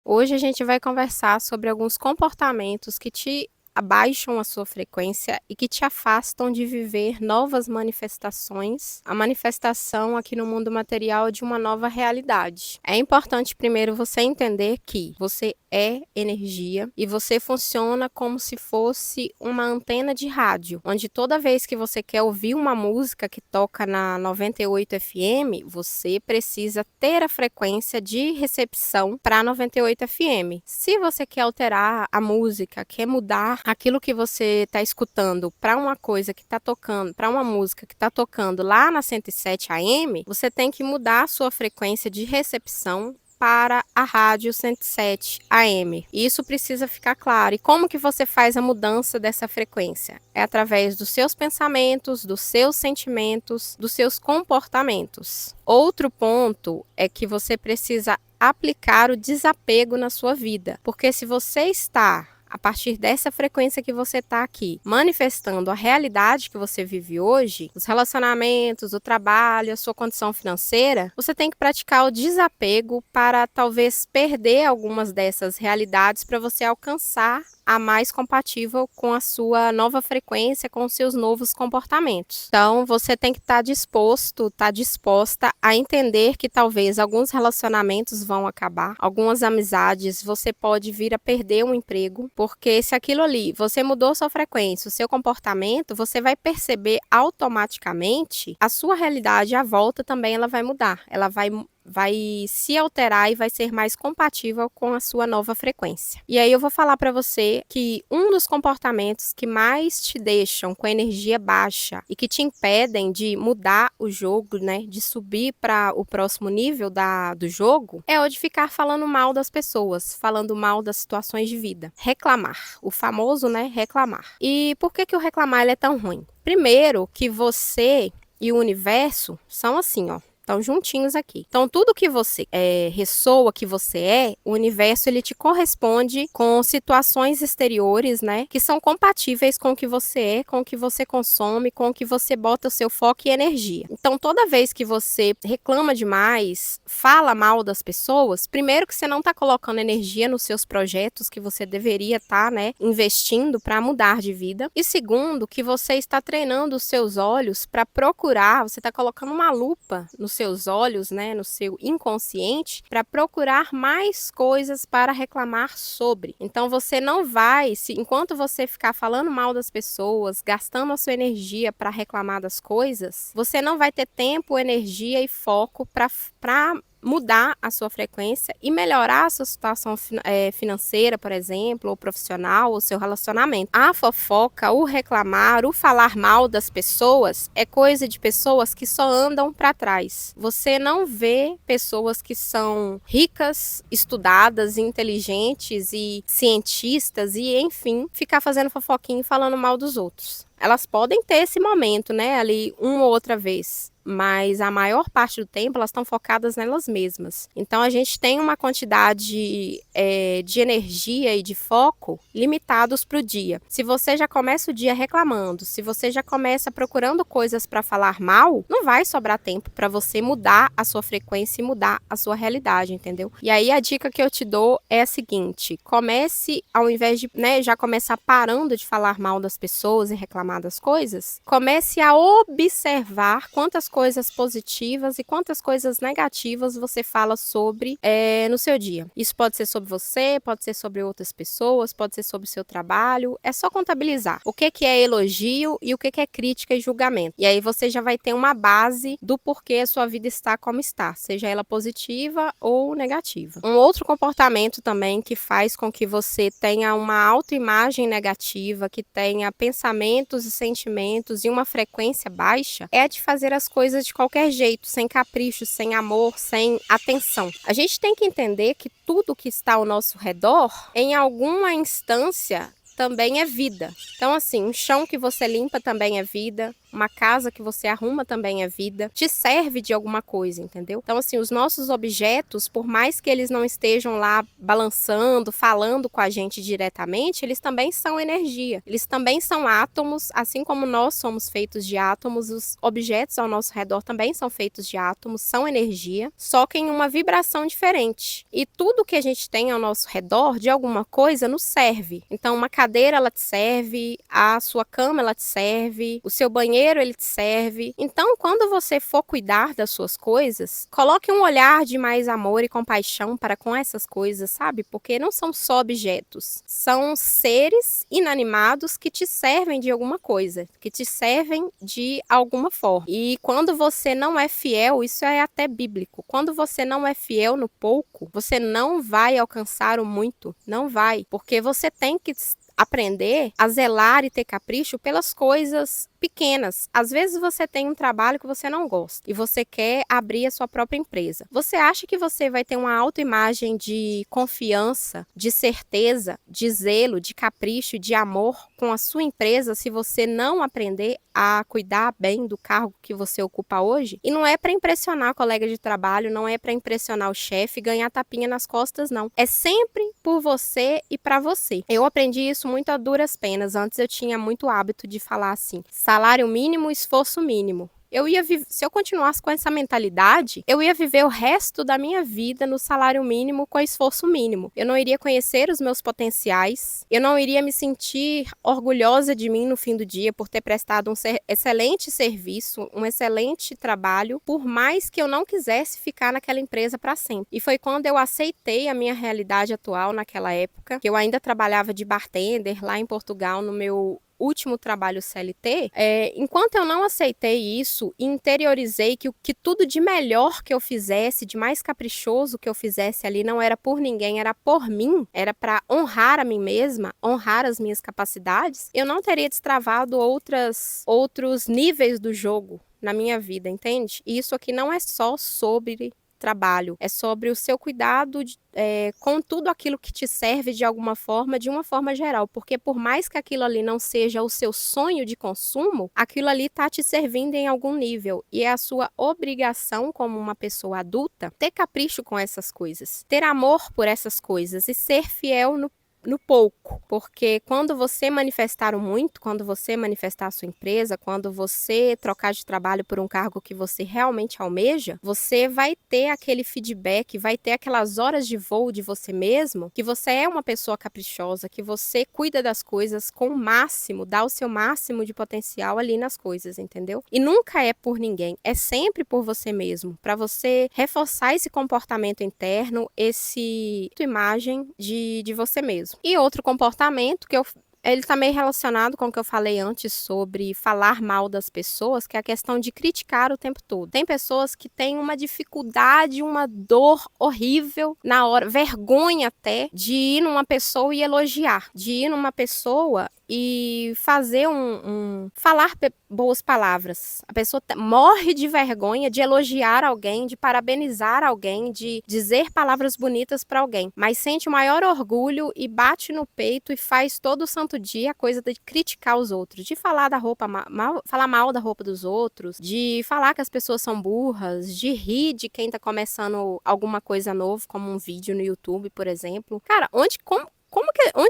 Hoje a gente vai conversar sobre alguns comportamentos que te abaixam a sua frequência e que te afastam de viver novas manifestações, a manifestação aqui no mundo material de uma nova realidade. É importante primeiro você entender que você é energia e você funciona como se fosse uma antena de rádio, onde toda vez que você quer ouvir uma música que toca na 98 FM, você precisa ter a frequência de recepção para 98 FM. Se você quer alterar a música, quer mudar aquilo que você está escutando para uma coisa que está tocando, para uma música que está tocando lá na 107 AM, você tem que mudar a sua frequência de recepção para a rádio 107 AM. Isso precisa ficar claro. E como que você faz a mudança dessa frequência? É através dos seus pensamentos, dos seus sentimentos, dos seus comportamentos. Outro ponto é que você precisa aplicar o desapego na sua vida. Porque se você está a partir dessa frequência que você está aqui, manifestando a realidade que você vive hoje, os relacionamentos, o trabalho, a sua condição financeira, você tem que praticar o desapego para talvez perder algumas dessas realidades para você alcançar a mais compatível com a sua nova frequência, com os seus novos comportamentos. Então, você tem que estar disposta a entender que talvez alguns relacionamentos vão acabar, algumas amizades, você pode vir a perder um emprego, porque se aquilo ali, você mudou sua frequência, o seu comportamento, você vai perceber automaticamente a sua realidade à volta também ela vai mudar, ela vai se alterar e vai ser mais compatível com a sua nova frequência. E aí eu vou falar para você que um dos comportamentos que mais te deixam com energia baixa e que te impedem de mudar o jogo, né, de subir para o próximo nível do jogo, é o de ficar falando mal das pessoas, falando mal das situações de vida. Reclamar, o famoso, né, reclamar. E por que o reclamar ele é tão ruim? Primeiro que você e o universo são assim, ó. Estão juntinhos aqui. Então, tudo que você ressoa, que você o universo ele te corresponde com situações exteriores, né? Que são compatíveis com o que você é, com o que você consome, com o que você bota o seu foco e energia. Então, toda vez que você reclama demais, fala mal das pessoas, primeiro que você não está colocando energia nos seus projetos que você deveria estar, né, investindo para mudar de vida. E segundo, que você está treinando os seus olhos para procurar, você está colocando uma lupa nos seus olhos, né, no seu inconsciente, para procurar mais coisas para reclamar sobre. Então você não vai, enquanto você ficar falando mal das pessoas, gastando a sua energia para reclamar das coisas, você não vai ter tempo, energia e foco para mudar a sua frequência e melhorar a sua situação financeira, por exemplo, ou profissional, ou seu relacionamento. A fofoca, o reclamar, o falar mal das pessoas é coisa de pessoas que só andam para trás. Você não vê pessoas que são ricas, estudadas, inteligentes e cientistas e, enfim, ficar fazendo fofoquinha e falando mal dos outros. Elas podem ter esse momento, né, ali uma ou outra vez, mas a maior parte do tempo elas estão focadas nelas mesmas. Então a gente tem uma quantidade de energia e de foco limitados para o dia. Se você já começa o dia reclamando, se você já começa procurando coisas para falar mal, não vai sobrar tempo para você mudar a sua frequência e mudar a sua realidade, entendeu? E aí a dica que eu te dou é a seguinte: comece, ao invés de, né, já começar parando de falar mal das pessoas e reclamar das coisas, comece a observar quantas coisas positivas e quantas coisas negativas você fala sobre no seu dia. Isso pode ser sobre você, pode ser sobre outras pessoas, pode ser sobre o seu trabalho. É só contabilizar o que é elogio e o que é crítica e julgamento. E aí você já vai ter uma base do porquê a sua vida está como está, seja ela positiva ou negativa. Um outro comportamento também que faz com que você tenha uma autoimagem negativa, que tenha pensamentos e sentimentos e uma frequência baixa, é a de fazer as coisas de qualquer jeito, sem capricho, sem amor, sem atenção. A gente tem que entender que tudo que está ao nosso redor, em alguma instância, também é vida. Então, assim, um chão que você limpa também é vida, uma casa que você arruma também é vida, te serve de alguma coisa, entendeu? Então, assim, os nossos objetos, por mais que eles não estejam lá balançando, falando com a gente diretamente, eles também são energia. Eles também são átomos, assim como nós somos feitos de átomos, os objetos ao nosso redor também são feitos de átomos, são energia, só que em uma vibração diferente. E tudo que a gente tem ao nosso redor, de alguma coisa, nos serve. Então, uma cadeira, ela te serve, a sua cama, ela te serve, o seu banheiro, ele te serve. Então, quando você for cuidar das suas coisas, coloque um olhar de mais amor e compaixão para com essas coisas, sabe? Porque não são só objetos, são seres inanimados que te servem de alguma coisa, que te servem de alguma forma. E quando você não é fiel, isso é até bíblico, quando você não é fiel no pouco, você não vai alcançar o muito, não vai, porque você tem que aprender a zelar e ter capricho pelas coisas pequenas. Às vezes você tem um trabalho que você não gosta e você quer abrir a sua própria empresa. Você acha que você vai ter uma autoimagem de confiança, de certeza, de zelo, de capricho, de amor com a sua empresa se você não aprender a cuidar bem do cargo que você ocupa hoje? E não é para impressionar o colega de trabalho, não é para impressionar o chefe, ganhar tapinha nas costas, não. É sempre por você e para você. Eu aprendi isso muito a duras penas. Antes eu tinha muito hábito de falar assim: salário mínimo, esforço mínimo. Se eu continuasse com essa mentalidade, eu ia viver o resto da minha vida no salário mínimo com esforço mínimo. Eu não iria conhecer os meus potenciais, eu não iria me sentir orgulhosa de mim no fim do dia por ter prestado um excelente serviço, um excelente trabalho, por mais que eu não quisesse ficar naquela empresa para sempre. E foi quando eu aceitei a minha realidade atual naquela época, que eu ainda trabalhava de bartender lá em Portugal no meu último trabalho CLT, enquanto eu não aceitei isso e interiorizei que tudo de melhor que eu fizesse, de mais caprichoso que eu fizesse ali, não era por ninguém, era por mim, era para honrar a mim mesma, honrar as minhas capacidades, eu não teria destravado outros níveis do jogo na minha vida, entende? E isso aqui não é só sobre trabalho, é sobre o seu cuidado com tudo aquilo que te serve de alguma forma, de uma forma geral, porque por mais que aquilo ali não seja o seu sonho de consumo, aquilo ali está te servindo em algum nível, e é a sua obrigação como uma pessoa adulta ter capricho com essas coisas, ter amor por essas coisas e ser fiel no pouco, porque quando você manifestar o muito, quando você manifestar a sua empresa, quando você trocar de trabalho por um cargo que você realmente almeja, você vai ter aquele feedback, vai ter aquelas horas de voo de você mesmo, que você é uma pessoa caprichosa, que você cuida das coisas com o máximo, dá o seu máximo de potencial ali nas coisas, entendeu? E nunca é por ninguém, é sempre por você mesmo, para você reforçar esse comportamento interno, imagem de você mesmo. E outro comportamento ele está meio relacionado com o que eu falei antes sobre falar mal das pessoas, que é a questão de criticar o tempo todo. Tem pessoas que têm uma dificuldade, uma dor horrível na hora, vergonha até, de ir numa pessoa e elogiar, de ir numa pessoa e fazer falar boas palavras. A pessoa morre de vergonha de elogiar alguém, de parabenizar alguém, de dizer palavras bonitas para alguém, mas sente o maior orgulho e bate no peito e faz todo santo dia a coisa de criticar os outros, de falar da roupa falar mal da roupa dos outros, de falar que as pessoas são burras, de rir de quem tá começando alguma coisa nova, como um vídeo no YouTube, por exemplo. Cara, onde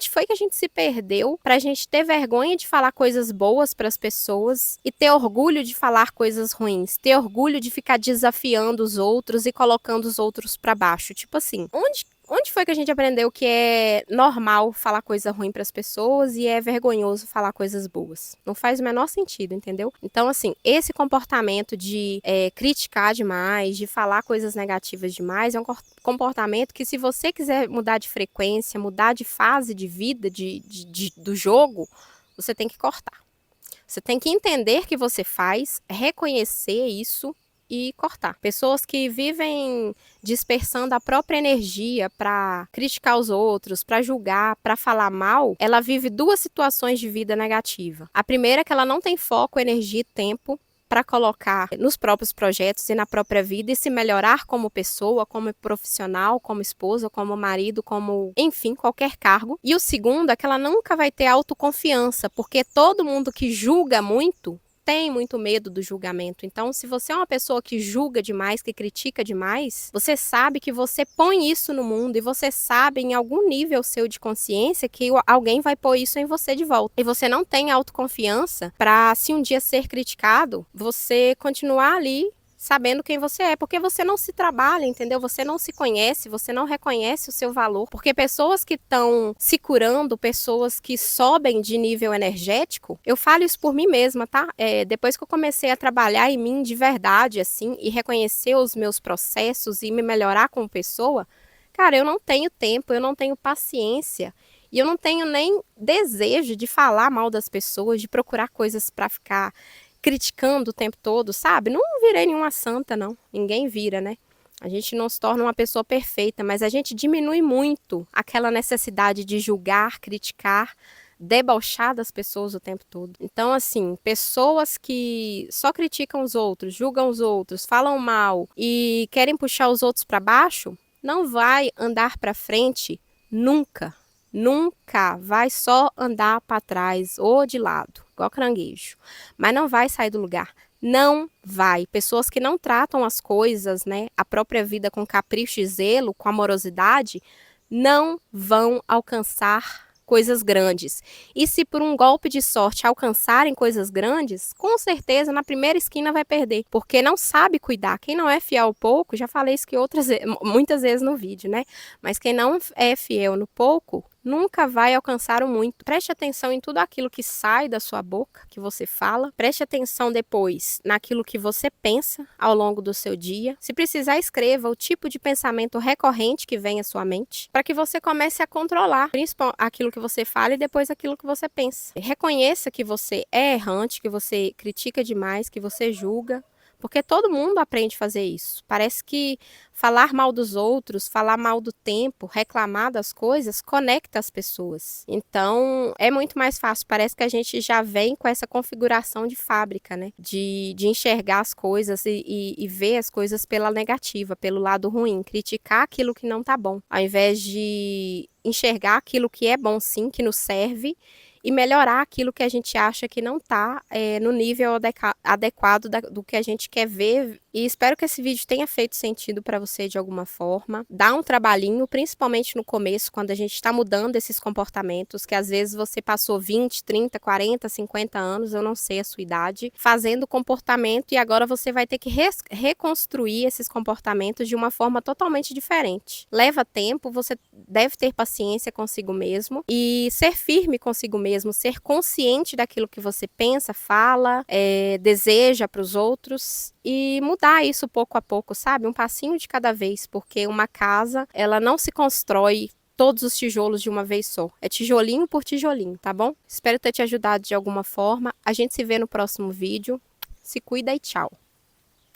foi que a gente se perdeu pra gente ter vergonha de falar coisas boas pras pessoas e ter orgulho de falar coisas ruins, ter orgulho de ficar desafiando os outros e colocando os outros pra baixo? Tipo assim, onde foi que a gente aprendeu que é normal falar coisa ruim pras pessoas e é vergonhoso falar coisas boas? Não faz o menor sentido, entendeu? Então, assim, esse comportamento de criticar demais, de falar coisas negativas demais, é um comportamento que, se você quiser mudar de frequência, mudar de fase de vida, do jogo, você tem que cortar. Você tem que entender que você faz, reconhecer isso e cortar. Pessoas que vivem dispersando a própria energia para criticar os outros, para julgar, para falar mal, ela vive duas situações de vida negativa. A primeira é que ela não tem foco, energia e tempo para colocar nos próprios projetos e na própria vida e se melhorar como pessoa, como profissional, como esposa, como marido, como, enfim, qualquer cargo. E o segundo é que ela nunca vai ter autoconfiança, porque todo mundo que julga muito têm muito medo do julgamento. Então, se você é uma pessoa que julga demais, que critica demais, você sabe que você põe isso no mundo e você sabe em algum nível seu de consciência que alguém vai pôr isso em você de volta. E você não tem autoconfiança para, se um dia ser criticado, você continuar ali sabendo quem você é, porque você não se trabalha, entendeu? Você não se conhece, você não reconhece o seu valor, porque pessoas que estão se curando, pessoas que sobem de nível energético, eu falo isso por mim mesma, tá? Depois que eu comecei a trabalhar em mim de verdade, assim, e reconhecer os meus processos e me melhorar como pessoa, cara, eu não tenho tempo, eu não tenho paciência, e eu não tenho nem desejo de falar mal das pessoas, de procurar coisas para ficar criticando o tempo todo, sabe? Não virei nenhuma santa, não. Ninguém vira, né? A gente não se torna uma pessoa perfeita, mas a gente diminui muito aquela necessidade de julgar, criticar, debochar das pessoas o tempo todo. Então, assim, pessoas que só criticam os outros, julgam os outros, falam mal e querem puxar os outros para baixo, não vai andar para frente nunca. Nunca vai só andar para trás ou de lado, igual caranguejo. Mas não vai sair do lugar. Não vai. Pessoas que não tratam as coisas, né, a própria vida com capricho e zelo, com amorosidade, não vão alcançar coisas grandes. E se por um golpe de sorte alcançarem coisas grandes, com certeza na primeira esquina vai perder, porque não sabe cuidar. Quem não é fiel ao pouco, já falei isso que muitas vezes no vídeo, né? Mas quem não é fiel no pouco, nunca vai alcançar o muito. Preste atenção em tudo aquilo que sai da sua boca, que você fala. Preste atenção depois naquilo que você pensa ao longo do seu dia. Se precisar, escreva o tipo de pensamento recorrente que vem à sua mente, para que você comece a controlar, principalmente aquilo que você fala e depois aquilo que você pensa. Reconheça que você é errante, que você critica demais, que você julga. Porque todo mundo aprende a fazer isso. Parece que falar mal dos outros, falar mal do tempo, reclamar das coisas, conecta as pessoas. Então, é muito mais fácil. Parece que a gente já vem com essa configuração de fábrica, né? De enxergar as coisas e ver as coisas pela negativa, pelo lado ruim. Criticar aquilo que não tá bom. Ao invés de enxergar aquilo que é bom sim, que nos serve, e melhorar aquilo que a gente acha que não está no nível adequado do que a gente quer ver. E espero que esse vídeo tenha feito sentido para você de alguma forma. Dá um trabalhinho, principalmente no começo, quando a gente está mudando esses comportamentos, que às vezes você passou 20, 30, 40, 50 anos, eu não sei a sua idade, fazendo comportamento e agora você vai ter que reconstruir esses comportamentos de uma forma totalmente diferente. Leva tempo, você deve ter paciência consigo mesmo e ser firme consigo mesmo, ser consciente daquilo que você pensa, fala, deseja para os outros e mudar isso pouco a pouco, sabe? Um passinho de cada vez, porque uma casa, ela não se constrói todos os tijolos de uma vez só. É tijolinho por tijolinho, tá bom? Espero ter te ajudado de alguma forma. A gente se vê no próximo vídeo. Se cuida e tchau!